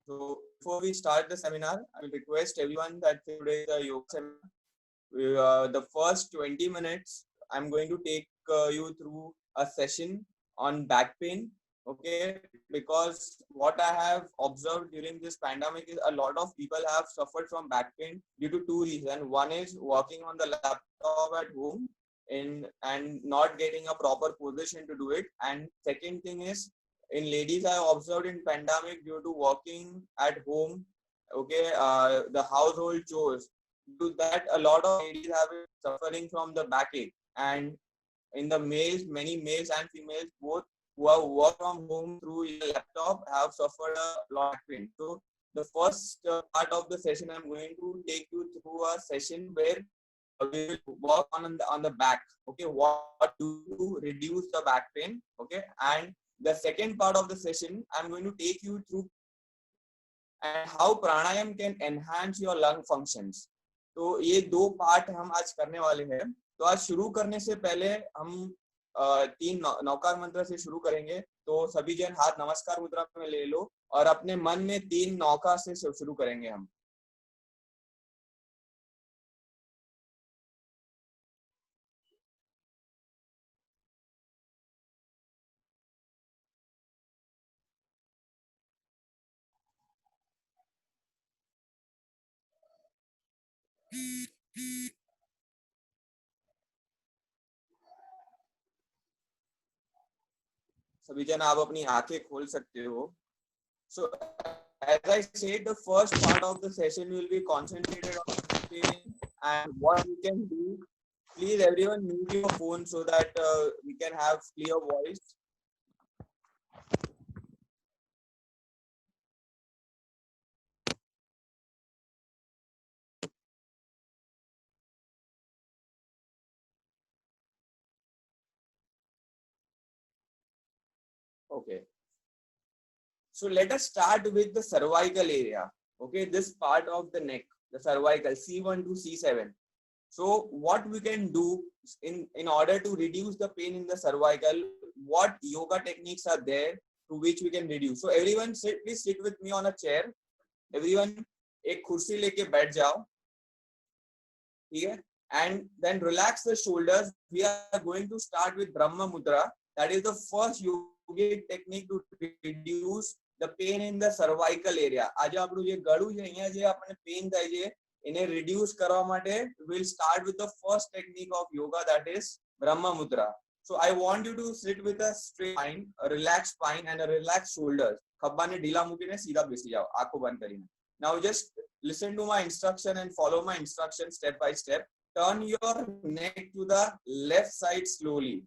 So before we start the seminar, I will request everyone that today is a yoga seminar. The first 20 minutes, I'm going to take you through a session on back pain. Okay, because what I have observed during this pandemic is a lot of people have suffered from back pain due to two reasons. One is working on the laptop at home and not getting a proper position to do it. And second thing is in ladies I observed in pandemic due to working at home, okay, the household chores, due to that a lot of ladies have been suffering from the backache. And in the males, many males and females both who have worked from home through your laptop have suffered a lot of pain. So the first part of the session, I'm going to take you through a session where we will work on the back. Okay, what do to reduce the back pain? Okay, and the second part of the session, I'm going to take you through and how pranayam can enhance your lung functions. तो ये दो part हम आज करने वाले हैं. तो आज शुरू करने से पहले हम तीन नौकार मंत्र से शुरू करेंगे. तो सभी जन हाथ नमस्कार मुद्रा में ले लो और अपने मन में तीन नौका से शुरू करेंगे हम. सभी जन आप अपनी आंखें खोल सकते हो. So as I said, the first part of the session will be concentrated on pain and what we can do. Please everyone mute your phone so that we can have clear voice. Okay. So let us start with the cervical area. Okay, this part of the neck, the cervical C1 to C7. So what we can do in order to reduce the pain in the cervical, what yoga techniques are there to which we can reduce. So everyone please sit with me on a chair. Everyone एक कुर्सी लेके बैठ जाओ. ठीक है. And then relax the shoulders. We are going to start with Brahma Mudra. That is the first yogic technique to reduce the pain in the cervical area. આજે આપણું જે ગળું છે અહીંયા જે આપણે પેન થાય છે એને reduce કરવા માટે we'll start with the first technique of yoga, that is Brahma Mudra. So I want you to sit with a straight spine, a relaxed spine and a relaxed shoulders. ખભાને ઢીલા મૂકીને सीधा બેસી જાઓ આંખો બંધ કરીને. Now just listen to my instruction and follow my instruction step by step. Turn your neck to the left side slowly.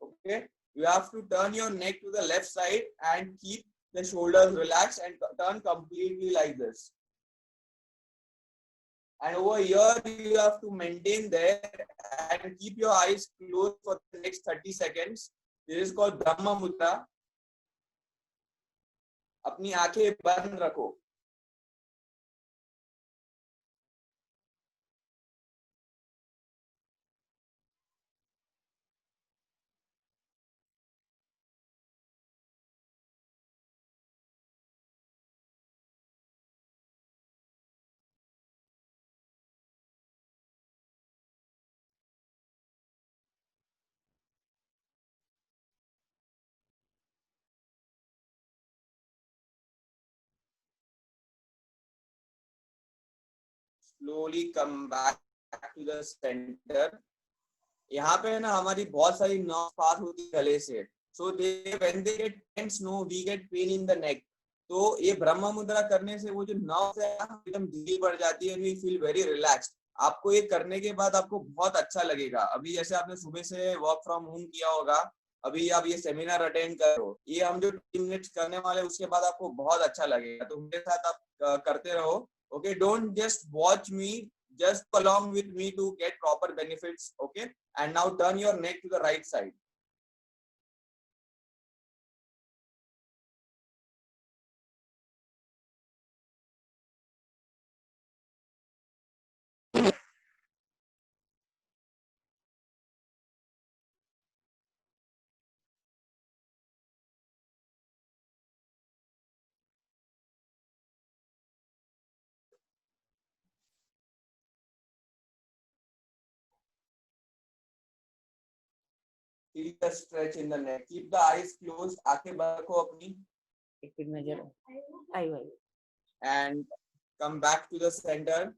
Okay, you have to turn your neck to the left side and keep the shoulders relaxed and turn completely like this. And over here you have to maintain there and keep your eyes closed for the next 30 seconds. This is called Brahma Mudra. अपनी आंखें बंद रखो. Slowly come back to the center. यहाँ पे है ना हमारी बहुत सारी नर्व पास होती है गले से. So they when they get tense no we get pain in the neck. तो ये ब्रह्म मुद्रा करने से वो जो नर्व है एकदम ढीली पड़ जाती है and we feel very relaxed. आपको ये करने के बाद आपको बहुत अच्छा लगेगा. अभी जैसे आपने सुबह से वर्क फ्रॉम होम किया होगा, अभी आप ये सेमिनार अटेंड करो, ये हम जो 3 मिनट्स करने वाले उसके बाद आपको बहुत अच्छा लगेगा. तो मेरे साथ आप करते रहो. Okay, don't just watch me, just along with me to get proper benefits. Okay, and now turn your neck to the right side. Feel the stretch in the neck. Keep the eyes closed. आंखें बंद रखो अपनी. एक minute में जरा आई भाई. And come back to the center.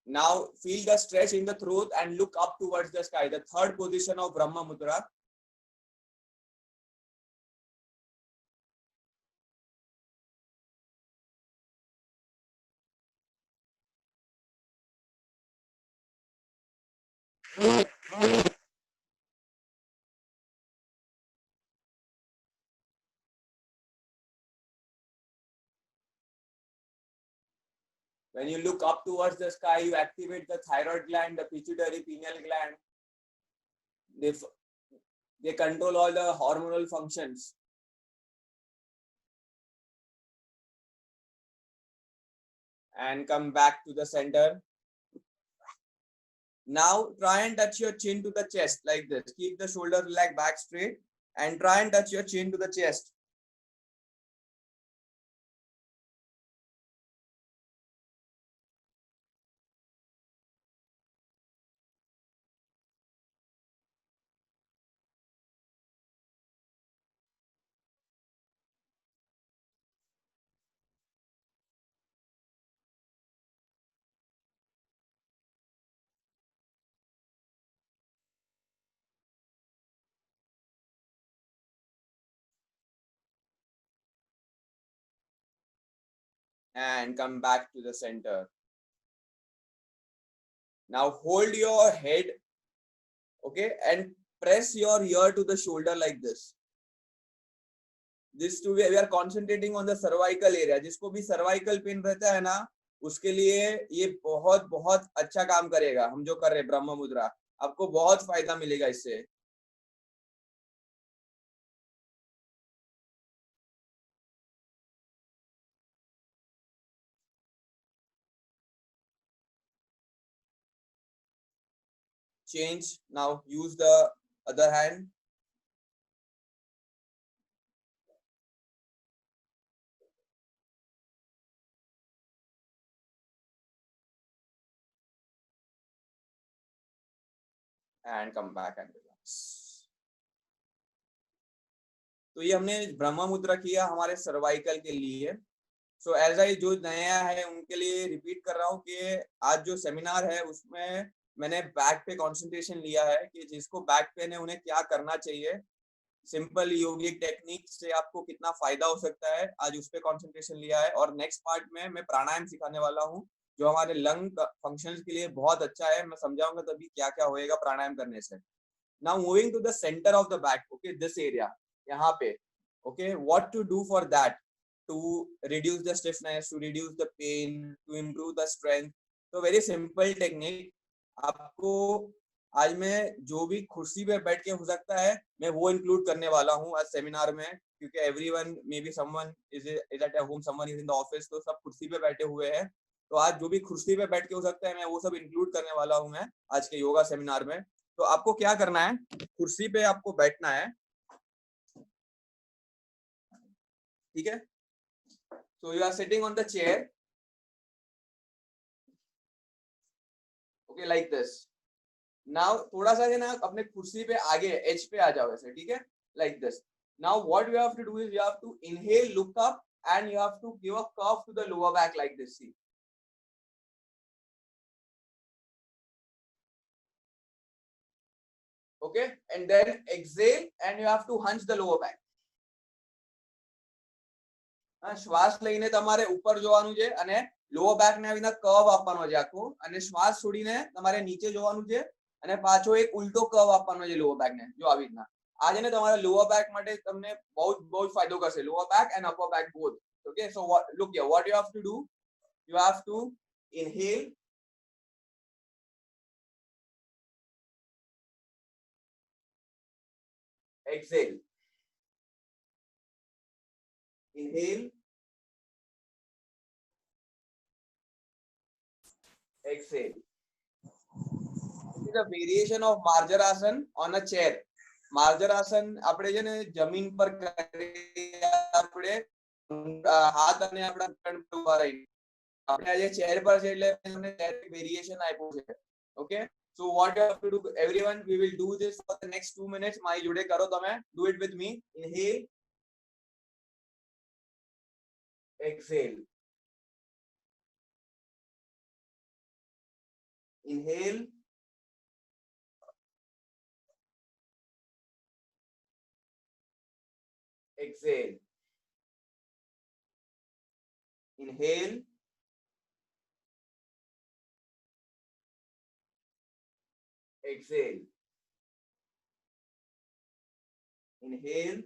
Now feel the stretch in the throat and look up towards the sky. The third position of Brahma Mudra. When you look up towards the sky, you activate the thyroid gland, the pituitary pineal gland. They control all the hormonal functions. And come back to the center. Now try and touch your chin to the chest like this. Keep the shoulder leg back straight and try and touch your chin to the chest. And come back to the center. Now hold your head, okay, and press your ear to the shoulder like this. This too, we are concentrating on the cervical area. जिसको भी cervical pain रहता है ना, उसके लिए ये बहुत बहुत अच्छा काम करेगा. हम जो कर रहे हैं ब्रह्म मुद्रा, आपको बहुत फायदा मिलेगा इससे. Change. Now use the other hand. And come back and relax. तो ये हमने ब्रह्म मुद्रा किया हमारे सर्वाइकल के लिए. सो एज आई जो नया है उनके लिए रिपीट कर रहा हूँ कि आज जो सेमिनार है उसमें मैंने बैक पे कंसंट्रेशन लिया है कि जिसको बैक पेन है उन्हें क्या करना चाहिए. सिंपल योगिक टेक्निक से आपको कितना फायदा हो सकता है, आज उस पर कॉन्सेंट्रेशन लिया है. और नेक्स्ट पार्ट में मैं प्राणायाम सिखाने वाला हूँ जो हमारे लंग फंक्शंस के लिए बहुत अच्छा है. मैं समझाऊंगा तभी क्या क्या होएगा प्राणायाम करने से. Now moving to the centre of the back, okay, this area यहाँ पे. Okay, what to do for that? to reduce the stiffness, to reduce the pain, to improve the strength. तो very simple technique. आपको आज मैं जो भी कुर्सी पे बैठ के हो सकता है मैं वो इंक्लूड करने वाला हूँ आज सेमिनार में, क्योंकि everyone may be someone is at home, someone is in the office, तो सब कुर्सी पे बैठे हुए हैं. तो आज जो भी कुर्सी पे बैठ के हो सकता है मैं वो सब इंक्लूड करने वाला हूँ मैं आज के योगा सेमिनार में. तो आपको क्या करना है, कुर्सी पे आपको बैठना है, ठीक है. So you are sitting on the chair, okay, like this. Now थोड़ा सा है ना अपने कुर्सी पे आगे एज पे आ जाओ ऐसे, ठीक है, like this. Now what you have to do is you have to inhale, look up, and you have to give a curve to the lower back like this. See, okay, and then exhale and you have to hunch the lower back. શ્વાસ લઈને તમારે ઉપર જોવાનું છે અને lower back ને આવીને curve આપવાનો છે આખો, અને શ્વાસ છોડીને તમારે નીચે જોવાનું છે અને પાછો એક ઉલટો કર્વ આપવાનો છે લોઅર બેક ને, જો આવી રીતના. આજે ને તમારા લોઅર બેક માટે તમને બહુ ફાયદો કરશે, lower back and upper back both. Okay, so look here, what you have to do, you have to inhale, exhale, inhale, exhale. This is a variation of Marjarasana on a chair. Marjarasana આપણે છે ને જમીન પર કરીએ, આપણે હાથ અને આપણા ઘૂંટણ પર ઉભા રહીને. આપણે આજે ચેર પર છે એટલે તમને ચેર વેરિએશન આપ્યું છે. Okay, So what you have to do, everyone, we will do this for the next 2 minutes. My jude karo tame. Do it with me. Inhale, exhale. Inhale, exhale. Inhale, exhale. Inhale,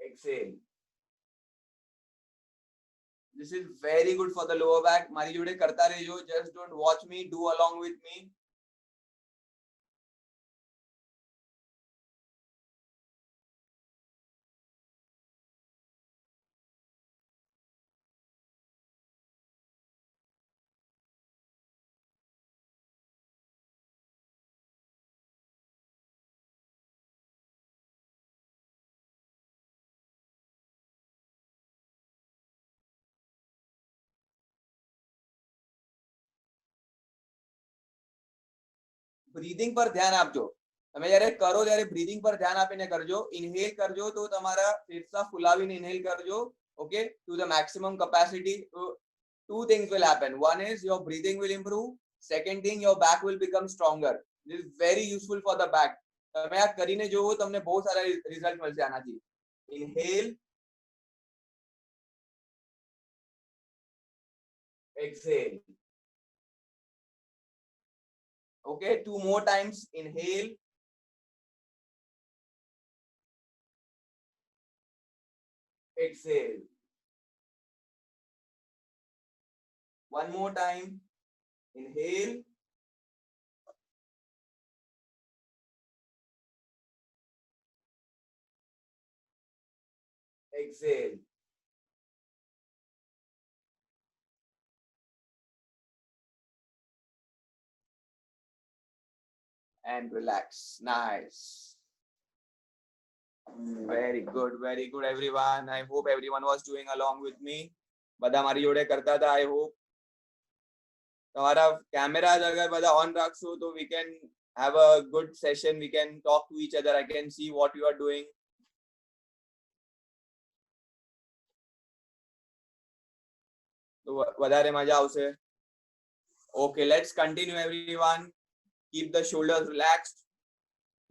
exhale. This is very good for the lower back. मारी जुड़े करता रहियो. Just don't watch me. Do along with me. Breathing પર ધ્યાન આપજો. તમે જ્યારે કરો ત્યારે બ્રીથિંગ પર ધ્યાન આપીને કરજો. ઇન્હેલ કરજો તો તમારા ફેફસા ફુલાવીને ઇન્હેલ કરજો. Okay, to the maximum capacity. So, two things will happen. One is your breathing will improve. Second thing, your back will become stronger. This is very useful for the back. તમે આ કરીને જોવો, તમને બહુ સારા result મળશે આનાથી. Inhale, exhale. Okay, 2 more times. Inhale, exhale. One more time. Inhale, exhale. And relax. Nice. Very good, everyone. I hope everyone was doing along with me. બધા મારી જોડે કરતા હતા. I hope તમારા cameras અગર બધા on રાખશો તો we can have a good session. We can talk to each other. I can see what you are doing. તો વધારે મજા આવશે. Okay, let's continue, everyone. Keep the shoulders relaxed.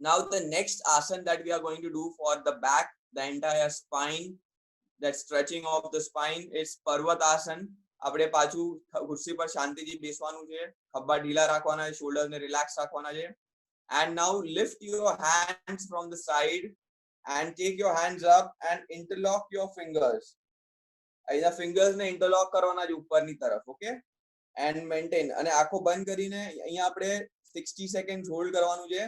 Now the next asana that we are going to do for the back, the entire spine, that stretching of the spine, is Parvatasana. આપણે પાછું ખુરશી પર શાંતિથી બેસવાનું છે. ખભા ઢીલા રાખવાના છે, શોલ્ડર્સ ને રિલેક્સ રાખવાના છે. And now lift your hands from the side and take your hands up and interlock your fingers. અહીંયા fingers ને interlock કરવાના છે ઉપરની તરફ. Okay, and maintain. અને આંખો બંધ કરીને અહીંયા આપણે 60 seconds hold કરવાનું છે.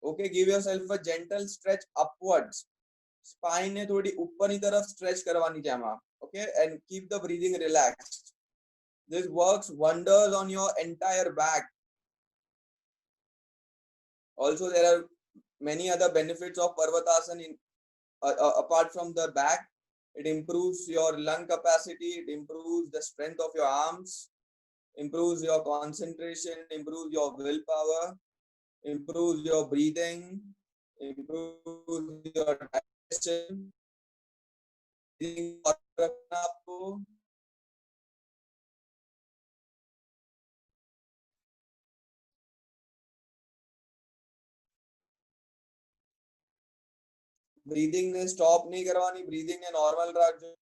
Okay, give yourself a gentle stretch upwards. Spine ને થોડી ઉપરની તરફ stretch કરવાની છે આમાં. Okay, and keep the breathing relaxed. This works wonders on your entire back. Also, there are many other benefits of Parvatasana apart from the back. It improves your lung capacity. It improves the strength of your arms. Improves your concentration. Improves your willpower. Improves your breathing. Improves your digestion. Breathing ने stop नहीं करवानी. Breathing ने normal रखજો.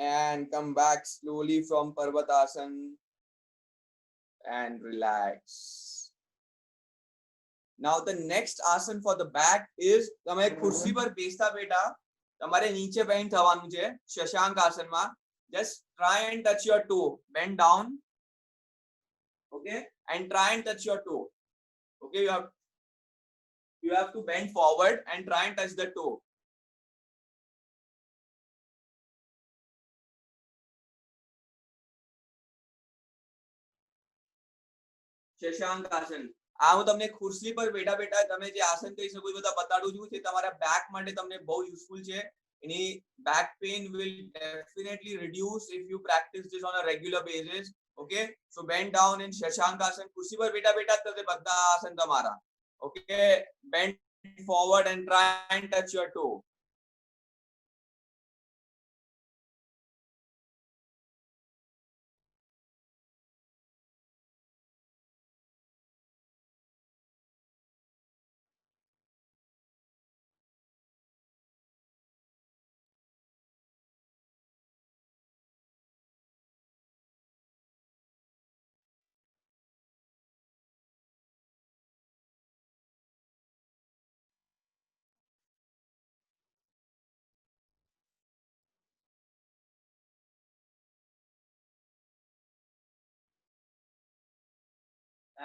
And come back slowly from Parvatasana and relax. Now the next asana for the back is તમે ખુરશી પર બેસતા બેઠા તમારે નીચે બેન્ડ થવાનું છે. Shashank આસનમાં. Just try and touch your toe. Bend down Okay, and try and touch your toe. Okay, you have to bend forward and try and touch the toe. Shashank આસન. આ હું તમને ખુરશી પર બેઠા બેઠા તમે જે આસન કરી શકો એ બધા બતાડું છું. તે તમારા બેક માટે તમને બહુ યુઝફુલ છે. એની back pain will definitely reduce if you practice this on a regular basis. Okay, so bend down in Shashank આસન. ખુરશી પર બેઠા બેઠા જ બધા આસન તમારા. Okay, bend forward and try and touch your toe.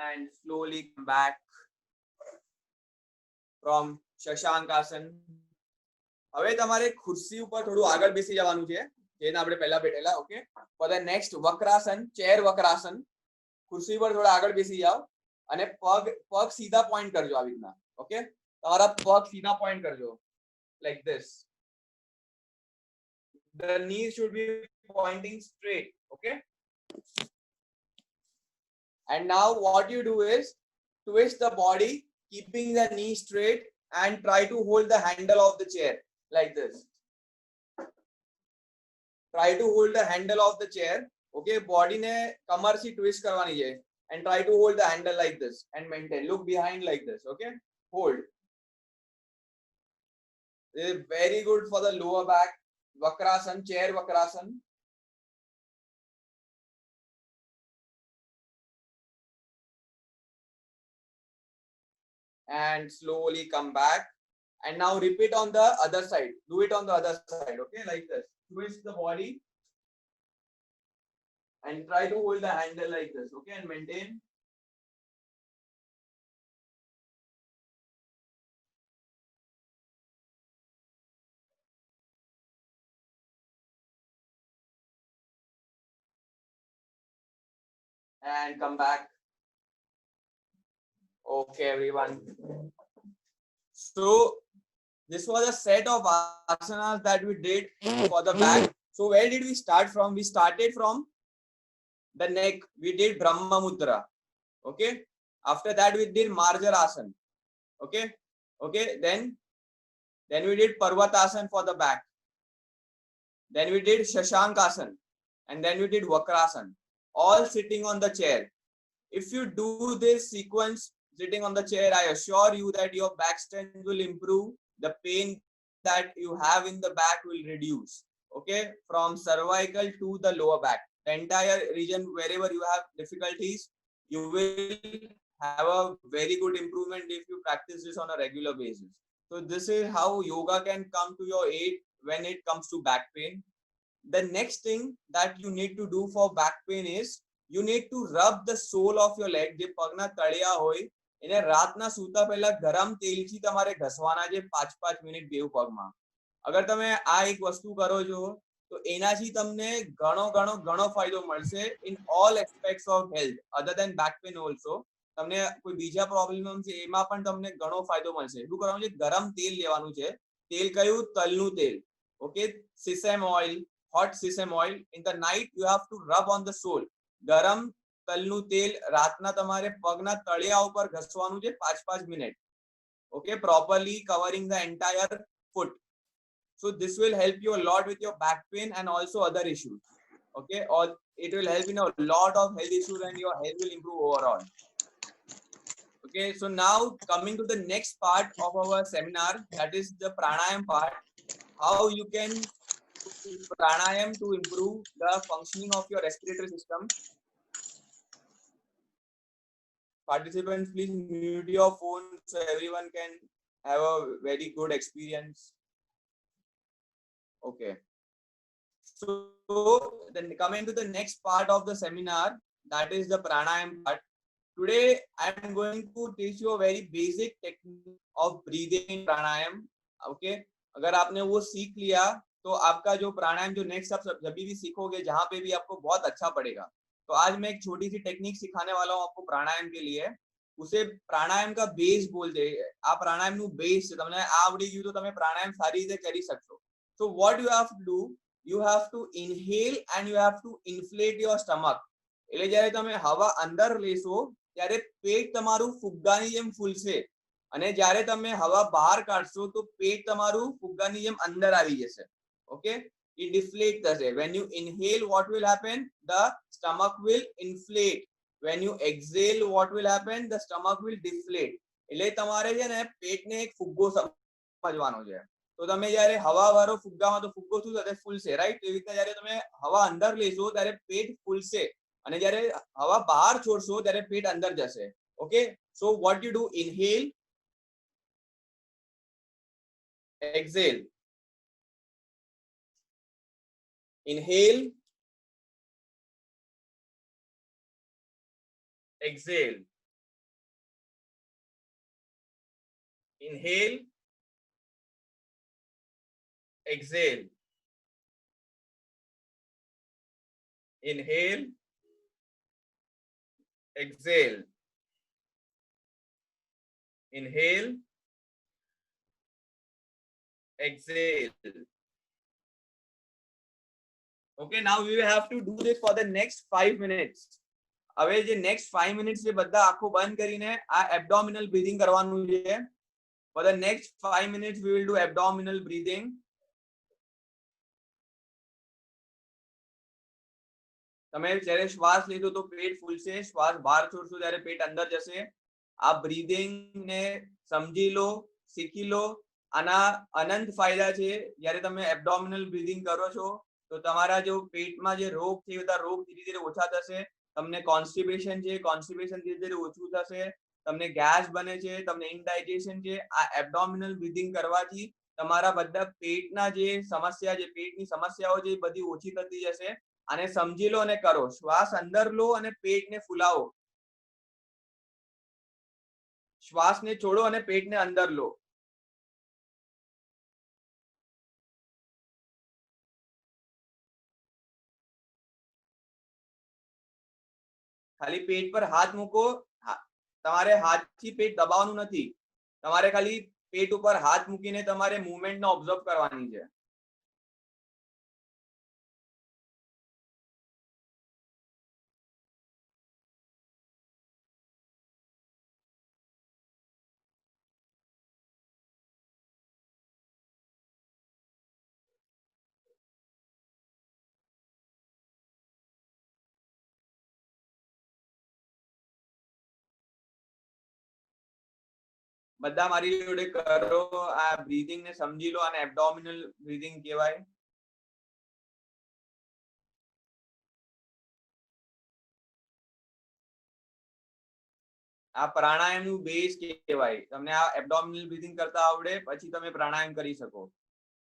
And slowly come back from Shashank આસન. હવે તમારે ખુરશી ઉપર થોડું આગળ બેસી જવાનું છે, જેને આપણે પહેલા બેઠેલા. Okay, for the next Vakrasana, chair Vakrasana. ખુરશી પર થોડા આગળ બેસી જાઓ અને પગ સીધા પોઈન્ટ કરજો આવી રીતના. ઓકે, તમારા પગ સીધા પોઈન્ટ કરજો like this. The knees should be pointing straight. Okay, and now what you do is twist the body, keeping the knee straight, and try to hold the handle of the chair like this. Try to hold the handle of the chair. Okay, body ne kamar si twist karwani hai and try to hold the handle like this and maintain. Look behind like this. Okay, hold. This is very good for the lower back. Vakrasan, chair vakrasan. And slowly come back. And now repeat on the other side. Do it on the other side. Okay, like this. Twist the body and try to hold the handle like this. Okay, and maintain. And come back. Okay, everyone. So this was a set of asanas that we did for the back. So where did we start from? We started from the neck. We did Brahma Mudra. Okay, after that we did Marjarasan. Okay, then we did Parvatasan for the back. Then we did Shashankasan, and then we did Vakrasan, all sitting on the chair. If you do this sequence sitting on the chair, I assure you that your back strength will improve. The pain that you have in the back will reduce. Okay, from cervical to the lower back, the entire region, wherever you have difficulties, you will have a very good improvement if you practice this on a regular basis. So this is how yoga can come to your aid when it comes to back pain. The next thing that you need to do for back pain is you need to rub the sole of your leg. જે પગના તળિયા હોય એને રાતના સૂતા પહેલા ગરમ તેલથી તમારે ઘસવાના છે 5-5 મિનિટ બેઉ પગમાં. અગર તમે આ એક વસ્તુ કરો છો તો એનાથી તમને ઘણો ઘણો ઘણો ફાયદો મળશે in all aspects of health other than back pain also. તમને કોઈ બીજા પ્રોબ્લેમ છે એમાં પણ તમને ઘણો ફાયદો મળશે. શું કરવાનું છે? ગરમ તેલ લેવાનું છે. તેલ કયું? તલનું તેલ. Okay, sesame oil, hot sesame oil. In the night you have to rub on the sole. ગરમ તલનું તેલ રાતના તમારે પગના તળિયા ઉપર ઘસવાનું છે 5-5 minute. Okay, properly covering the entire foot. So this will help you a lot with your back pain and also other issues. Okay, or it will help in a lot of health issues and your health will improve overall. Okay, so now coming to the next part of our seminar, that is the pranayam part. How you can pranayam to improve the functioning of your respiratory system. Participants, please mute your phone so everyone can have a very good experience. Okay, so then coming to the next part of the seminar, that is the pranayam part. Today I am going to teach you a very basic technique of breathing in pranayam. Okay, अगर आपने वो सीख लिया तो आपका जो प्राणायाम जो next आप जब भी सीखोगे जहां पे भी आपको बहुत अच्छा पड़ेगा. तो आज मैं एक छोटी सी टेक्निक सिखाने वाला हूँ आपको प्राणायाम के लिए. उसे પ્રાણાયામ કા બેઝ બોલજે. આ પ્રાણાયામનું બેઝ છે. તમને આ આવડી ગયું તો તમે પ્રાણાયામ સારી રીતે કરી શકશો. So what you have to do, you have to inhale and you have to inflate your stomach. એટલે જ્યારે તમે હવા અંદર લેશો ત્યારે પેટ તમારું ફુગ્ગાની જેમ ફૂલશે અને જ્યારે તમે હવા બહાર કાઢશો તો પેટ તમારું ફુગ્ગાની જેમ અંદર આવી જશે. ઓકે, it deflate થશે. When you inhale, what will happen? The stomach will inflate. When you exhale, what will happen? The stomach will deflate. એટલે તમારે છે ને પેટને એક ફુગ્ગો સમજવાનો છે. તો તમે જ્યારે હવા વાળો ફુગ્ગામાં તો ફુગ્ગો શું થશે? ફૂલશે, રાઈટ? એવી રીતે જ્યારે તમે હવા અંદર લેશો ત્યારે પેટ ફૂલશે અને જ્યારે હવા બહાર છોડશો ત્યારે પેટ અંદર જશે. Okay, so what you do, inhale, exhale, inhale, exhale, inhale, exhale, inhale, exhale, inhale, exhale. Okay, now we will have to do this for the next 5 minutes. હવે જે નેક્સ્ટ 5 મિનિટ્સ છે બધા આંખો બંધ કરીને આ એબ્ડોમિનલ બ્રીથિંગ કરવાનું છે. For the next 5 minutes we will do abdominal breathing. તમે જ્યારે શ્વાસ લીધો તો પેટ ફૂલશે, શ્વાસ બહાર છોડશો ત્યારે પેટ અંદર જશે. આ બ્રીથિંગ ને સમજી લો, શીખી લો. આના અનંત ફાયદા છે. જ્યારે તમે એબ્ડોમિનલ બ્રીથિંગ કરો છો તો તમારા જો પેટમાં જે રોગ છે બધા રોગ ધીરે ધીરે ઓછા થશે. તમને કોન્સ્ટિપેશન છે, કોન્સ્ટિપેશન ધીરે ધીરે ઓછું થશે. તમને ગેસ બને છે, તમને ઇનડાઇજેશન છે. આ એબ્ડોમિનલ બ્રીથિંગ કરવાથી તમારા બધા પેટના જે સમસ્યા છે, પેટની સમસ્યાઓ છે બધી ઓછી થતી જશે. આને સમજી લો અને કરો. શ્વાસ અંદર લો અને પેટને ફૂલાવો. શ્વાસને છોડો અને પેટને અંદર લો. ખાલી પેટ પર હાથ મૂકો. તમારે હાથથી પેટ દબાવવાનું નથી. તમારે ખાલી પેટ ઉપર હાથ મૂકીને તમારે મૂવમેન્ટને ઓબ્ઝર્વ કરવાની છે. બધા મારી જોડે કરો. આ બ્રીથિંગ ને સમજી લો. અને એબ્ડોમિનલ બ્રીથિંગ કહેવાય. આ પ્રાણાયામનું બેઝ કહેવાય. તમને આ એબ્ડોમિનલ બ્રીથિંગ કરતા આવડે પછી તમે પ્રાણાયામ કરી શકો.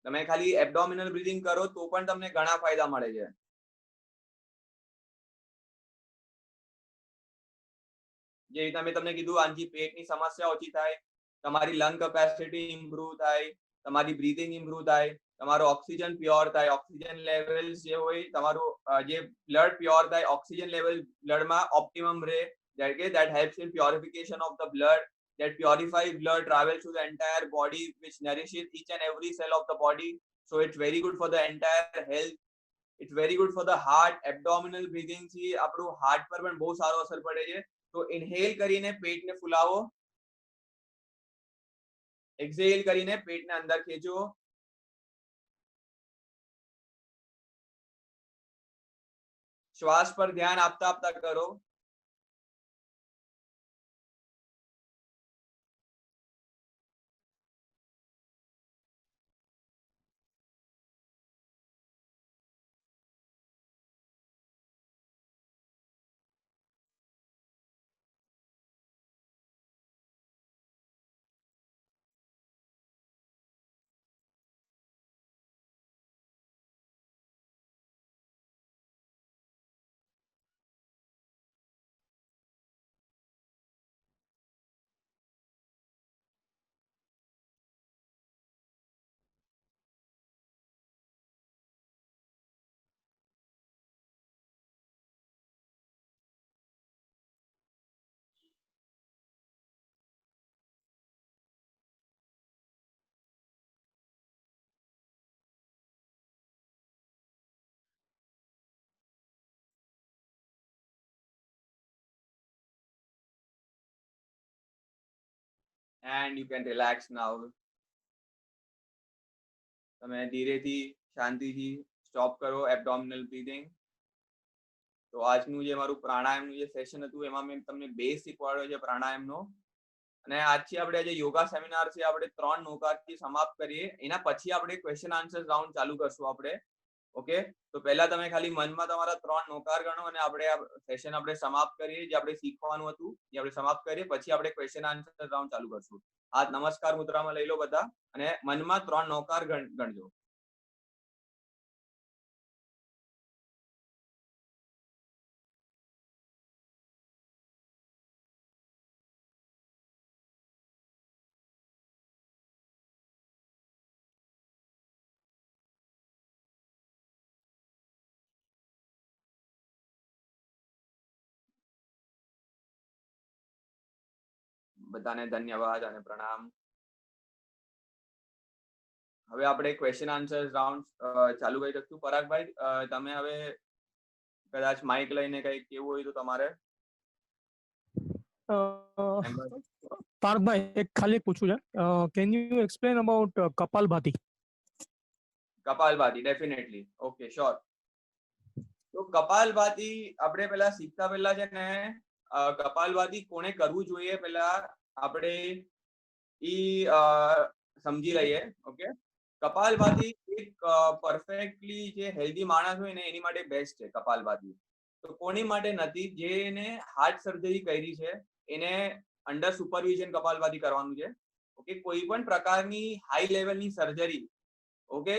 તમે ખાલી એબ્ડોમિનલ બ્રીથિંગ કરો તો પણ તમને ઘણા ફાયદા મળે છે. જે રીતે મેં તમને કીધું આનાથી પેટની સમસ્યા ઓછી થાય, તમારી લંગ કેપેસિટી ઇમ્પ્રુવ થાય, તમારી બ્રીથિંગ ઇમ્પ્રુવ થાય, તમારો ઓક્સિજન પ્યોર થાય. ઓક્સિજન લેવલ જે હોય તમારું જે બ્લડ પ્યોર થાય, ઓક્સિજન લેવલ બ્લડમાં ઓપ્ટિમમ રહે. that helps in purification of the blood. That purified blood travels to the entire body, which nourishes each and every cell of the body. So it's very good for the entire health. It's very good for the heart. Abdominal breathing થી આપણું heart પર પણ બહુ સારો અસર પડે છે. તો ઇન્હેલ કરીને પેટને ફૂલાવો, એક્સહેલ કરીને પેટને અંદર ખેંચો. શ્વાસ પર ધ્યાન આપતા આપતા કરો. and you can relax now. તમે ધીરેથી શાંતિથી સ્ટોપ કરો એબ્ડોમિનલ બ્રીથિંગ. તો આજનું જે મારું પ્રાણાયામનું જે સેશન હતું એમાં મેં તમને બેઝ શીખવાડ્યો છે પ્રાણાયામનો. અને આજથી આપણે જે યોગા સેમિનાર છે આપણે 3 નોકાથી સમાપ્ત કરીએ. એના પછી આપણે ક્વેશ્ચન આન્સર રાઉન્ડ ચાલુ કરશું આપણે. ઓકે, તો પહેલા તમે ખાલી મનમાં તમારા 3 નોકાર ગણો અને આપણે આ સેશન આપણે સમાપ્ત કરીએ. જે આપણે શીખવાનું હતું એ આપણે સમાપ્ત કરીએ, પછી આપણે ક્વેશ્ચન આન્સર રાઉન્ડ ચાલુ કરશું. આ નમસ્કાર મુદ્રામાં લઈ લો બધા અને મનમાં 3 નોકાર ગણજો. બધાને ધન્યવાદ અને પ્રણામ. હવે આપણે ક્વેશ્ચન આન્સર રાઉન્ડ ચાલુ કરી શકશું. પરાગભાઈ, તમે હવે કદાચ માઇક લઈને કંઈક કેવું હોય તો તમારે. પાર્કભાઈ, એક ખાલી પૂછવું છે. Can you explain about kapalbhati? Kapalbhati, definitely. Okay, sure. તો કપાલભાતી આપણે પહેલા શીખતા પહેલા છે ને કપાલભાતી કોને કરવું જોઈએ પહેલા આપણે સમજી લઈએ. ઓકે, કપાલભાતી એક પરફેક્ટલી જે હેલ્ધી માણસ હોય ને એની માટે બેસ્ટ છે કપાલભાતી. તો કોની માટે નથી? જેને હાર્ટ સર્જરી કરી છે એને અંડર સુપરવિઝન કપાલભાતી કરવાનું છે. ઓકે, કોઈ પણ પ્રકારની હાઈ લેવલની સર્જરી ઓકે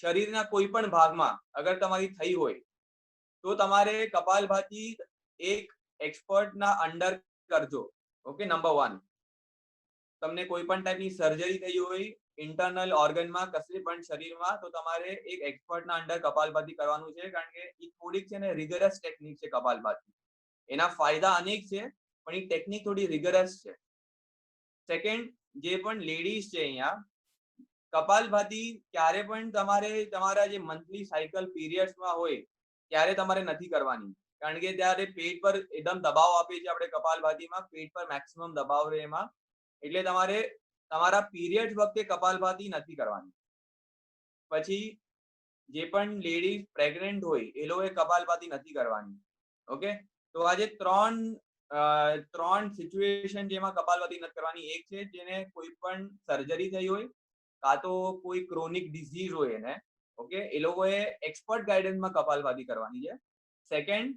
શરીરના કોઈ પણ ભાગમાં અગર તમારી થઈ હોય તો તમારે કપાલભાતી એક એક્સપર્ટના અંડર કરજો. Okay, number 1. તમને કોઈ પણ ટાઈપની સર્જરી થઈ હોય ઇન્ટરનલ ઓર્ગનમાં કશે પણ શરીરમાં તો તમારે એક એક્સપર્ટના અંડર કપાલભાતી કરવાનું છે. કારણ કે એ થોડીક છે ને રિગરસ ટેકનિક છે કપાલભાતી. એના ફાયદા અનેક છે પણ એ ટેકનિક થોડી રિગરસ છે. સેકન્ડ, જે પણ લેડીઝ છે અહીંયા કપાલભાતી ક્યારે પણ તમારે તમારા જે મંથલી સાયકલ પીરિયડ્સમાં હોય ત્યારે તમારે નથી કરવાની. કારણ કે ત્યારે પેટ પર એકદમ દબાવ આપે છે આપણે કપાલભાતીમાં. પેટ પર મેક્સિમમ દબાવ રહે એમાં. એટલે તમારે તમારા પીરિયડ વખતે કપાલભાતી નથી કરવાની. પછી જે પણ લેડીઝ પ્રેગ્નન્ટ હોય એ લોકોએ કપાલભાતી નથી કરવાની. ઓકે, તો આજે ત્રણ સિચ્યુએશન જેમાં કપાલભાતી નથી કરવાની. એક છે જેને કોઈ પણ સર્જરી થઈ હોય કાં તો કોઈ ક્રોનિક ડિઝીઝ હોય એને. ઓકે, એ લોકોએ એક્સપર્ટ ગાઈડન્સમાં કપાલભાતી કરવાની છે. સેકન્ડ,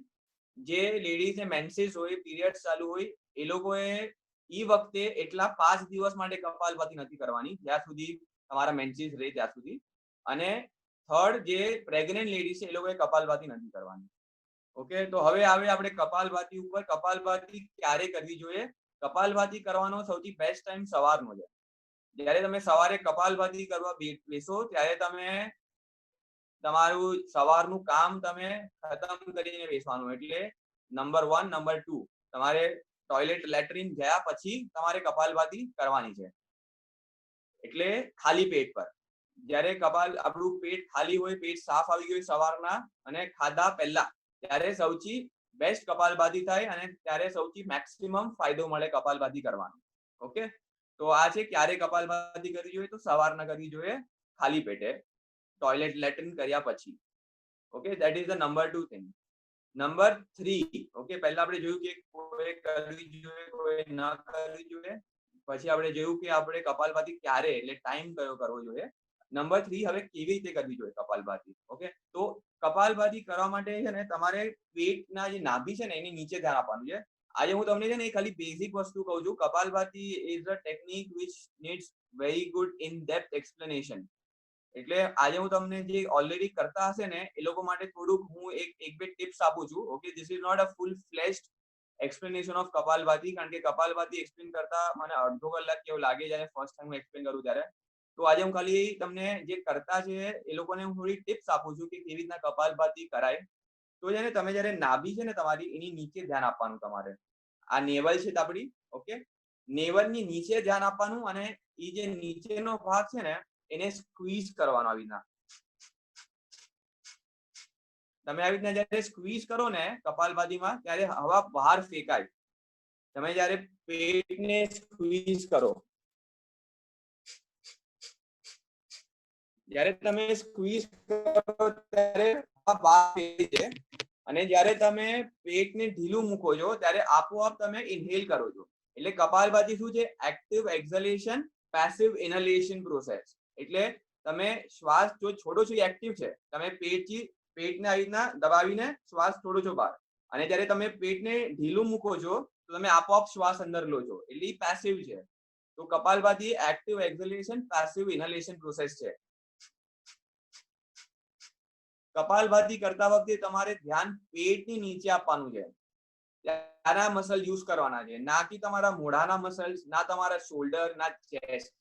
જે લેડીઝને મેન્સીસ હોય પીરિયડ્સ ચાલુ હોય એ લોકોએ ઈ વખતે એટલા 5 દિવસ માટે કપાલભાતી નથી કરવાની જ્યાં સુધી તમારા મેન્સીસ રહે ત્યાં સુધી. અને થર્ડ, જે પ્રેગ્નન્ટ લેડીઝ છે એ લોકોએ કપાલભાતી નથી કરવાની. ઓકે, તો હવે આવે આપણે કપાલભાતી ઉપર. કપાલભાતી ક્યારે કરવી જોઈએ? કપાલભાતી કરવાનો સૌથી બેસ્ટ ટાઈમ સવારનો છે. જ્યારે તમે સવારે કપાલભાતી કરવા બેસો ત્યારે તમે તમારું સવારનું કામ તમે ખતમ કરીને બેસવાનું. એટલે નંબર 1. નંબર 2, તમારે ટોયલેટ લેટ્રિન ગયા પછી તમારે કપાલભાતી કરવાની છે. એટલે ખાલી પેટ પર. જ્યારે આપણું પેટ ખાલી હોય, પેટ સાફ આવી ગયું સવારના અને ખાધા પહેલા, ત્યારે સૌથી બેસ્ટ કપાલભાતી થાય અને ત્યારે સૌથી મેક્સિમમ ફાયદો મળે કપાલભાતી કરવાનો. ઓકે, તો આ છે ક્યારે કપાલભાતી કરવી જોઈએ. તો સવારના કરવી જોઈએ ખાલી પેટે ટોયલેટ લેટ્રિન કર્યા પછી. Okay, that is the number 2 thing. Number 3, okay, પહેલા આપણે જોયું કે કોઈ કરવી જોઈએ કોઈ ન કરવી જોઈએ. પછી આપણે જોયું કે આપણે કપાલભાતી ક્યારે એટલે ટાઈમ કયો કરવો જોઈએ. નંબર 3, હવે કેવી રીતે કરવી જોઈએ કપાલભાતી. ઓકે, તો કપાલભાતી કરવા માટે છે ને તમારે પેટના જે નાભી છે ને એની નીચે ધ્યાન આપવાનું છે. આજે હું તમને છે ને ખાલી બેઝિક વસ્તુ કહું છું. Kapalbhati is a technique which needs very good in depth explanation. એટલે આજે હું તમને જે ઓલરેડી કરતા હશે ને એ લોકો માટે થોડુંક હું એક બે ટિપ્સ આપું છું. Okay, this is not a full fleshed explanation of Kapalbhati. કારણ કે કપાલભાતી એક્સપ્લેન કરતા મને અડધો કલાક કેવું લાગે જ્યારે ફર્સ્ટ ટાઈમ હું એક્સપ્લેન કરું ત્યારે. તો આજે હું ખાલી તમને જે કરતા છે એ લોકોને હું થોડી ટિપ્સ આપું છું કે કેવી રીતના કપાલભાતી કરાય. તો છે ને તમે જ્યારે નાભી છે ને તમારી એની નીચે ધ્યાન આપવાનું તમારે. આ નેવલ છે આપણી. ઓકે, નેવલની નીચે ધ્યાન આપવાનું અને એ જે નીચેનો ભાગ છે ને એને સ્ક્વીઝ કરવાનો. આવી રીતના તમે આવી રીતના જયારે સ્ક્વીઝ કરો ને કપાલભાતીમાં ત્યારે હવા બહાર ફેંકાય. તમે જયારે પેટને સ્ક્વીઝ કરો જ્યારે તમે સ્ક્વીઝ કરો ત્યારે આ બહાર ફેરી છે અને જ્યારે તમે પેટને ઢીલું મૂકો છો ત્યારે આપોઆપ તમે ઇન્હેલ કરો છો. એટલે કપાલભાતી શું છે? Active exhalation, passive inhalation process. એટલે તમે શ્વાસ જો છોડો છો એ એક્ટિવ છે, તમે પેટને આવી રીતના દબાવીને શ્વાસ છોડો છો બહાર, અને જ્યારે તમે પેટને ઢીલું મૂકો છો તો તમે આપોઆપ શ્વાસ અંદર લો છો, એટલે પેસિવ છે. તો કપાલભાતી active exhalation, passive inhalation process છે. કપાલભાતી કરતા વખતે તમારે ધ્યાન પેટની નીચે આપવાનું છે, ત્યાંના મસલ યુઝ કરવાના છે, ના કે તમારા મોઢાના મસલ્સ, ના તમારા શોલ્ડર, ના ચેસ્ટ.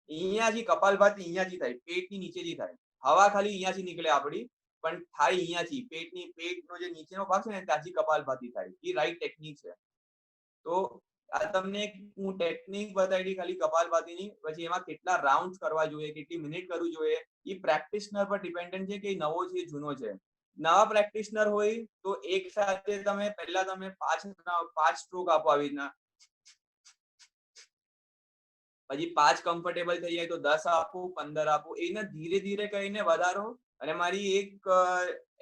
અહીંયાથી કપાલભાતી અહીંયાથી થાય, પેટની નીચેથી થાય. હવા ખાલી અહીંયાથી નીકળે આપણી, પણ થાય અહીંયાથી. પેટનો જે નીચેનો ભાગ છે ને ત્યાંથી કપાલભાતી થાય. એ રાઈટ ટેકનિક છે. તો આ તમને હું ટેકનિક બતાવી ખાલી કપાલભાતીની, પછી એમાં કેટલા રાઉન્ડ કરવા જોઈએ, કેટલી મિનિટ કરવું જોઈએ, એ પ્રેક્ટિશનર પર ડિપેન્ડન્ટ છે કે નવો છે જૂનો છે. નવા પ્રેક્ટિશનર હોય તો એક સાથે તમે પહેલા તમે 5 સ્ટ્રોક આપો આવી રીતના, પછી 5 કમ્ફર્ટેબલ થઈ જાય તો 10 આપો, 15 આપો, એને ધીરે ધીરે કરીને વધારો. અને મારી એક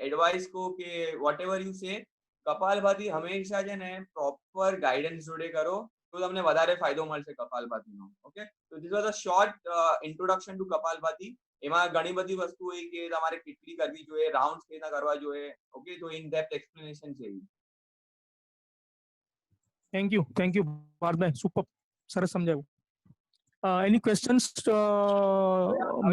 એડવાઇસ કહો કે વોટ એવર યુ સે, કપાલભાતી હંમેશા છે ને પ્રોપર ગાઈડન્સ જોડે કરો તો તમને વધારે ફાયદો મળશે કપાલભાતીનો. ઓકે, તો this was a short introduction to Kapalbhati. એમાં ઘણી બધી વસ્તુ હોય કે તમારે કેટલી કરવી જોઈએ, રાઉન્ડ્સ કેવી કરવા જોઈએ. ઓકે, તો ઇન ડેપ્થ એક્સપ્લેનેશન છે. Thank you, પાર્થભાઈ, સુપર, સરસ સમજાવ્યું. એની ક્વેશ્ચન્સ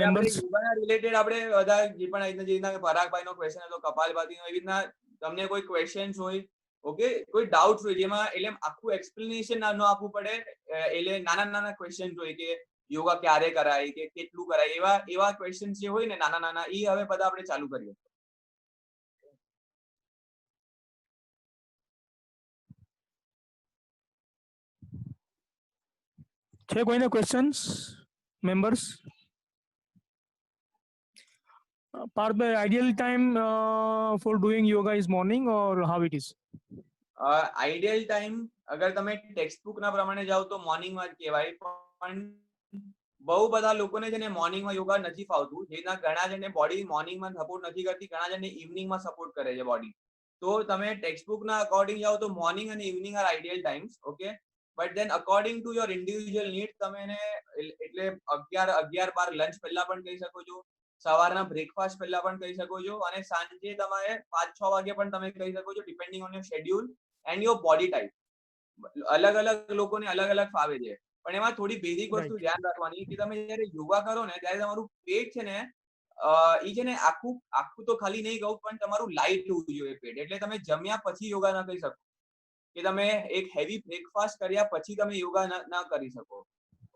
મેમ્બર્સ? યોગાના રિલેટેડ આપણે બધા જે પણ જે રીતના પરાગભાઈનો ક્વેશ્ચન હતો કપાલભાતીનો, એવી રીતના તમને કોઈ ક્વેશ્ચન્સ હોય, ઓકે, કોઈ ડાઉટ્સ હોય જેમાં એટલે આખું એક્સપ્લેનેશન ન આપવું પડે, એટલે નાના નાના ક્વેશ્ચન્સ હોય કે યોગા ક્યારે કરાય, કે કેટલું કરાય, એવા ક્વેશ્ચન્સ જે હોય ને નાના નાના, એ હવે બધા આપણે ચાલુ કરીએ. છે કોઈને questions members? Parthbhai, ideal time for doing yoga is morning or how it is? Ideal time અગર તમે ટેક્સ્ટ બુક ના પ્રમાણે જાઓ તો મોર્નિંગમાં જ કહેવાય, પણ બહુ બધા લોકોને છે ને મોર્નિંગમાં યોગા નથી ફાવતું. જેના ઘણા જણને બોડી મોર્નિંગમાં સપોર્ટ નથી કરતી, ઘણા જણને ઇવનિંગમાં સપોર્ટ કરે છે બોડી. તો તમે ટેક્સ્ટ બુક ના અકોર્ડિંગ જાઓ તો મોર્નિંગ અને evening are ideal times. Okay, but then according to your individual need તમે એને એટલે 11-12 લંચ પહેલા પણ કહી શકો છો, સવારના બ્રેકફાસ્ટ પહેલા પણ કહી શકો છો, અને સાંજે તમારે 5-6 વાગે પણ તમે કહી શકો છો, depending on your schedule and your body type. અલગ અલગ લોકોને અલગ અલગ ફાવે છે, પણ એમાં થોડી બેઝિક વસ્તુ ધ્યાન રાખવાની કે તમે જયારે યોગા કરો ને ત્યારે તમારું પેટ છે ને એ છે ને આખું તો ખાલી નહીં કહું, પણ તમારું લાઇટ હોવું જોઈએ પેટ. એટલે તમે જમ્યા પછી યોગા ના કરી શકો, કે તમે એક હેવી બ્રેકફાસ્ટ કર્યા પછી તમે યોગા ના કરી શકો.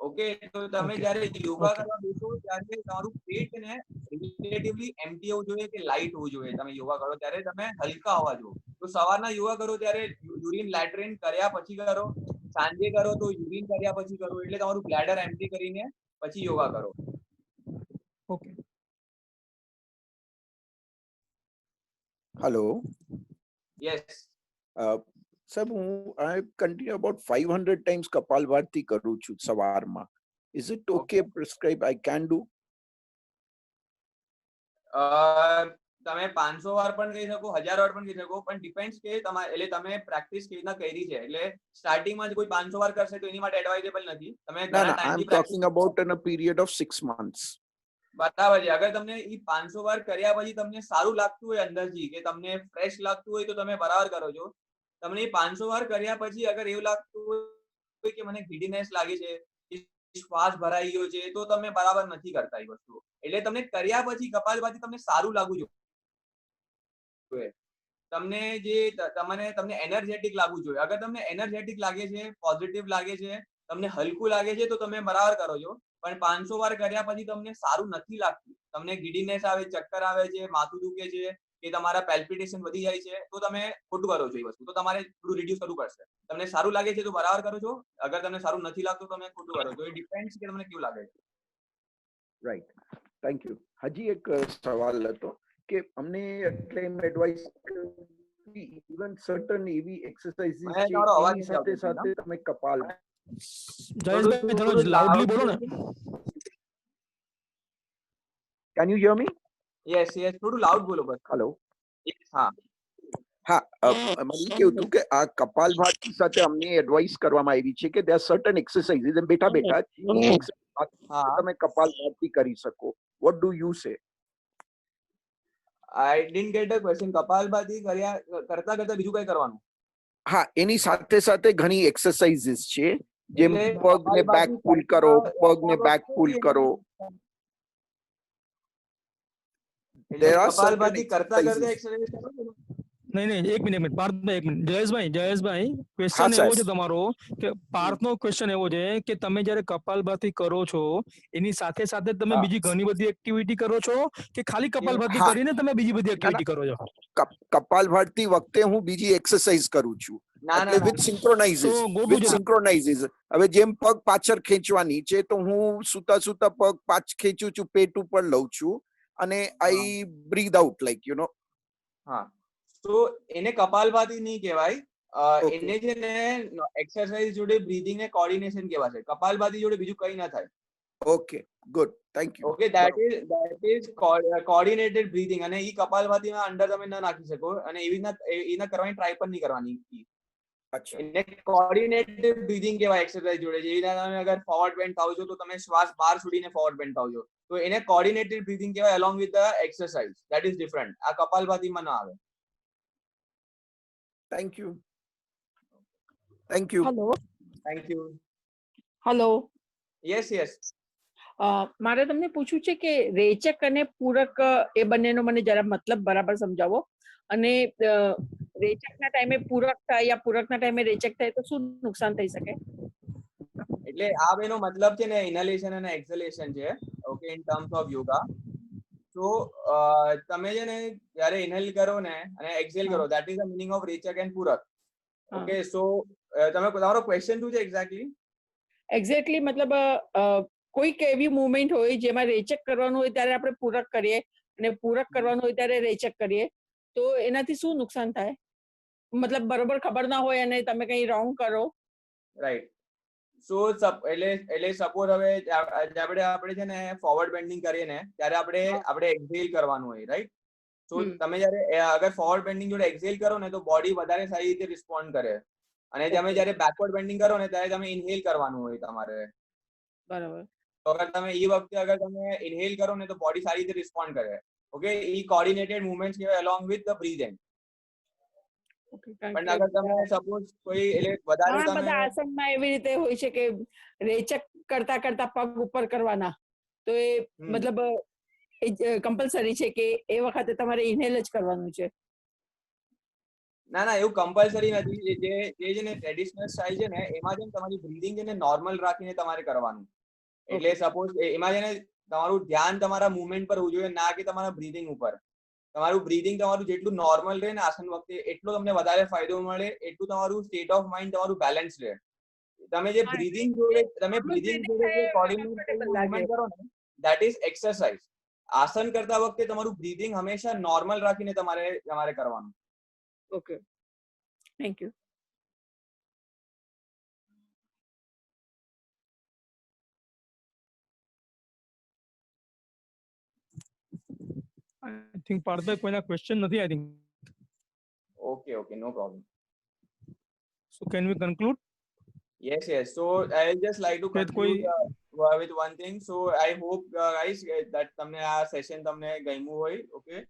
ઓકે, તો તમે જયારે યોગા કરવા બેસો ત્યારે તમારું પેટ ને રિલેટિવલી એમ્પ્ટી હોવું જોઈએ કે લાઇટ હોવું જોઈએ. તમે યોગા કરો ત્યારે તમે હલકા હોવા જોઈએ. તો સવારના યોગા કરો ત્યારે યુરિન લેટ્રિન કર્યા પછી કરો, સાંજે કરો તો યુરિન કર્યા પછી કરો, એટલે તમારું બ્લેડર એમ્પ્ટી કરીને પછી યોગા કરો. ઓકે. હેલો. યસ સાહેબ, હું કન્ટિન્યુ અબાઉટ 500 ટાઈમ્સ કપાલભાતી કરું છું સવારમાં. Is it okay prescribe I can do? તમે 500 વાર પણ કહી શકો, 1000 વાર પણ કહી શકો, પણ ડિપેન્ડ્સ કે તમારે એટલે તમે પ્રેક્ટિસ કેવી રીતના કરી છે. એટલે સ્ટાર્ટિંગમાં જ કોઈ 500 વાર કરશે તો એની માટે એડવાઇઝેબલ નથી. તમે ઘણા ટાઈમથી talking about in a period of 6 months. બરાબર છે. અગર તમને એ 500 વાર કર્યા પછી તમને સારું લાગતું હોય અંદરથી, કે તમને ફ્રેશ લાગતું હોય, તો તમે બરાબર કરો છો. તમને 500 વાર કર્યા પછી અગર એવું લાગતું હોય કે મને ગીડીનેસ લાગે છે, શ્વાસ ભરાઈ ગયો છે, તો તમે બરાબર નથી કરતા એ વસ્તુ. એટલે તમને કર્યા પછી કપાલભાતી તમને સારું લાગવું જોઈએ, તમને એનર્જેટિક લાગવું જોઈએ. અગર તમને એનર્જેટિક લાગે છે, પોઝિટિવ લાગે છે, તમને હલકું લાગે છે, તો તમે બરાબર કરો છો. પણ 500 વાર કર્યા પછી તમને સારું નથી લાગતું, તમને ગીડીનેસ આવે, ચક્કર આવે છે, માથું દુખે છે, કે તમારા પેલ્પિટેશન વધી જાય છે, તો તમે ખોટું કરો છો એ વસ્તુ. તો તમારે થોડું રિડ્યુસ કરવું પડશે. તમને સારું લાગે છે તો બરાબર કરો છો, અગર તમને સારું નથી લાગતું તો તમે ખોટું કરો છો. એ ડિપેન્ડ્સ કે તમને કેવું લાગે છે. Right, thank you. હજી એક સવાલ હતો કે અમને એટલે એડવાઇસ ઇવન સર્ટન એવી એક્સરસાઇઝીસ છે એની સાથે સાથે તમે કપાલ જયેશભાઈ થોડો લાઉડલી બોલો ને. Can you hear me? yes yes થોડું loud બોલો બસ. Hello. Yes, હા હા, મને એ કેવું હતું કે આ કપાલભાતિ સાથે અમને એડવાઇસ કરવામાં આવી છે કે there are certain exercises and બેઠા બેઠા એ exercise હા તમે કપાલભાતિ કરી શકો. What do you say? I didn't get the question. કપાલભાતિ કરતા કરતા બીજું કઈ કરવાનું? હા, એની સાથે સાથે ઘણી એક્સરસાઇઝીસ છે જેમ એટલે પગને બેક કપાલભાતિ પુલ કરો, કરતા પગને બેક પુલ વખતે કરો. એટલે There are certain કપાલભાતિ કરતા કરતા exercises. એક્સરસાઇઝ કરો છો? નહીં એક મિનિટ પાર્થભાઈ એક મિનિટ જયેશભાઈ હા ક્વેશ્ચન એવો છે સાહેબ. તમારો કે પાર્થનો ક્વેશ્ચન એવો છે કે તમે જ્યારે કપાલભાતિ કરો છો એની સાથે સાથે તમે હા બીજી ઘણી બધી એક્ટિવિટી કરો છો કે ખાલી કપાલભાતિ હા, કરીને તમે બીજી બધી ના ના, એક્ટિવિટી કરો છો? કપાલભાતિ વખતે હું બીજી એક્સરસાઇઝ કરું છું ના એટલે ના વિથ ના સિંક્રોનાઇઝિસ તો ગોટુ વિથ છે સિંક્રોનાઇઝિસ. હવે જેમ પગ પાછળ ખેંચવાની છે તો હું સુતા સુતા પગ પાછ ખેંચું છું, પેટ ઉપર લઉં છું અને હા I breathe out like you know. હા તો એને કપાલભાતિ નહીં કહેવાય. ઓકે એને છે ને એક્સરસાઇઝ જોડે બ્રીથિંગ ને કોર્ડિનેશન કહેવાશે. કપાલભાતિ જોડે બીજું કંઈ ના થાય. Okay good, thank you. Okay that is coordinated breathing અને ઈ કપાલભાતિમાં અંદર તમે ન નાખી શકો અને એવી રીતના એના કરવાની ટ્રાય પણ નહીં કરવાની. અચ્છા એને કોર્ડિનેટેડ બ્રીથિંગ કહેવાય એક્સરસાઇઝ જોડે. જેવી રીતે તમે અગર ફોરવર્ડ બેન્ડ થાવ છો તો તમે શ્વાસ બહાર છોડીને ફોરવર્ડ બેન્ડ થાવ છો તો એને કોર્ડિનેટેડ બ્રીથિંગ કહેવાય along with the exercise. that is different. આ કપાલભાતિમાં ના આવે. Thank you. Thank you. Hello thank you. Hello yes yes મારે તમને પૂછવું છે કે રેચક અને પૂરક એ બંનેનો મને જરા મતલબ બરાબર સમજાવો. અને રેચકના ટાઈમે પૂરક થાય યા પૂરકના ટાઈમે રેચક થાય તો શું નુકસાન થઈ શકે? એટલે આ બેનો મતલબ છે ને ઇનહેલેશન અને એક્સહેલેશન છે. Okay in terms of yoga. તો તમે છે ને જ્યારે ઇનહેલ કરો ને અને એક્સહેલ કરો that is the meaning of રેચક એન્ડ પૂરક. ઓકે સો તમારો ક્વેશ્ચન શું છે એક્ઝેક્ટલી? એક્ઝેક્ટલી મતલબ કોઈક એવી મુવમેન્ટ હોય જેમાં રેચક કરવાનું હોય ત્યારે આપણે પૂરક કરીએ અને પૂરક કરવાનું હોય ત્યારે રેચક કરીએ તો એનાથી શું નુકસાન થાય? મતલબ બરોબર ખબર ના હોય અને તમે કઈ રોંગ કરો. રાઈટ. સો એટલે સપોઝ હવે આપણે છે ને ફોરવર્ડ બેન્ડિંગ કરીએ ને ત્યારે આપણે એક્સહેલ કરવાનું હોય રાઈટ. તો તમે જ્યારે અગર ફોરવર્ડ બેન્ડિંગ જોડે એક્સહેલ કરો ને તો બોડી વધારે સારી રીતે રિસ્પોન્ડ કરે અને તમે જ્યારે બેકવર્ડ બેન્ડિંગ કરો ને ત્યારે તમે ઇનહેલ કરવાનું હોય તમારે. બરાબર. તો અગર તમે એ વખતે અગર તમે ઇનહેલ કરો ને તો બોડી સારી રીતે રિસ્પોન્ડ કરે. ઓકે ઈ કોર્ડિનેટેડ મૂવમેન્ટ્સ કહેવાય along with the breathing. પણ અગર તમે સપોઝ કોઈ એટલે વધારે ઘણા તમે બધા આસનમાં એવી રીતે હોય છે કે રેચક કરતા કરતા પગ ઉપર કરવાના તો એ મતલબ કમ્પલસરી છે કે એ વખતે તમારે ઇનહેલ જ કરવાનું છે? ના ના એવું કમ્પલસરી નથી. જે છે ને ટ્રેડિશનલ સ્ટાઇલ છે ને એમાં છે ને તમારી બ્રીથિંગ છે ને નોર્મલ રાખીને તમારે કરવાનું. એટલે સપોઝ એમાં છે ને તમારું ધ્યાન તમારા મૂવમેન્ટ પર હોવું જોઈએ ના કે તમારા બ્રીથિંગ ઉપર. તમારું બ્રીથિંગ તમારું જેટલું નોર્મલ રહે ને આસન વખતે એટલું તમને વધારે faydo મળે, એટલું તમારું સ્ટેટ ઓફ માઇન્ડ તમારું બેલેન્સ રહે. તમે જે બ્રીથિંગ જોડે જે કોર્ડિનેટ મૂવમેન્ટ કરો ને ધેટ ઇઝ એક્સરસાઇઝ. આસન કરતા વખતે તમારું બ્રીથિંગ હંમેશા નોર્મલ રાખીને તમારે કરવાનું. Okay thank you. I think પાર્થભાઈ કોઈના ક્વેશ્ચન નથી I think. Okay, no problem. So can we conclude? Yes. So I'll just like to conclude with one thing. So I hope guys that તમને આ session તમને ગમ્યું હોય. Okay,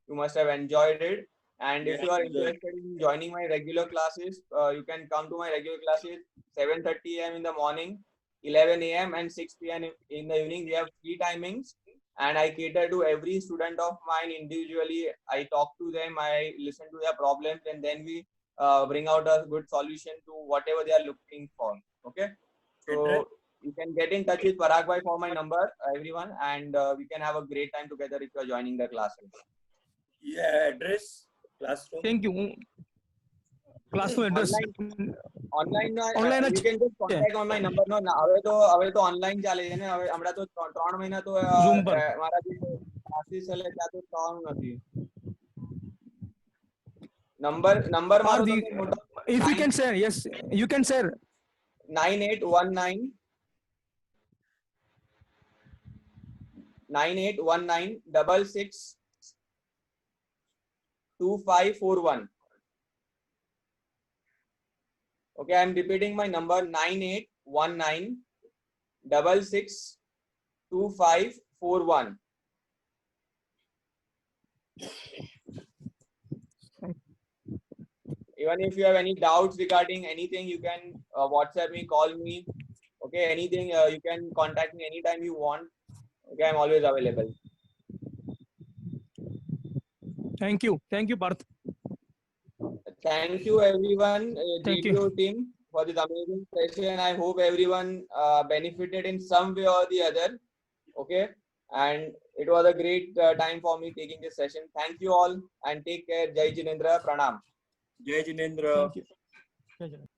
you must have enjoyed it. And if you are interested in joining my regular classes, you can come to my regular classes 7:30 a.m. in the morning, 11 a.m. and 6 p.m. in the evening. We have 3 timings and I cater to every student of mine individually. I talk to them, I listen to their problems and then we bring out a good solution to whatever they are looking for. Okay, so you can get in touch with Parag bhai for my number, everyone, and we can have a great time together if you are joining the classes. Yeah, address classroom. Thank you. Classroom address. Online Online you can just contact on my number. No, હવે તો online ચાલે છે ને. હવે હમણાં તો 3 મહિના તો Zoom પર મારા જે ક્લાસીસ ચાલે ત્યાં તો થવાનું નથી. નંબર મારો if you can share, yes you can share. 9819 9819662541. Okay, I'm repeating my number 9819662541. Even if you have any doubts regarding anything, you can WhatsApp me, call me. Okay, anything, you can contact me anytime you want. Okay, I'm always available. Thank you, Parth. Thank you everyone, Thank you. JPO team, for this amazing session. I hope everyone benefited in some way or the other. Okay, and it was a great time for me taking this session. Thank you all and take care. Jai Jinendra, Pranam. Jai Jinendra. Thank you.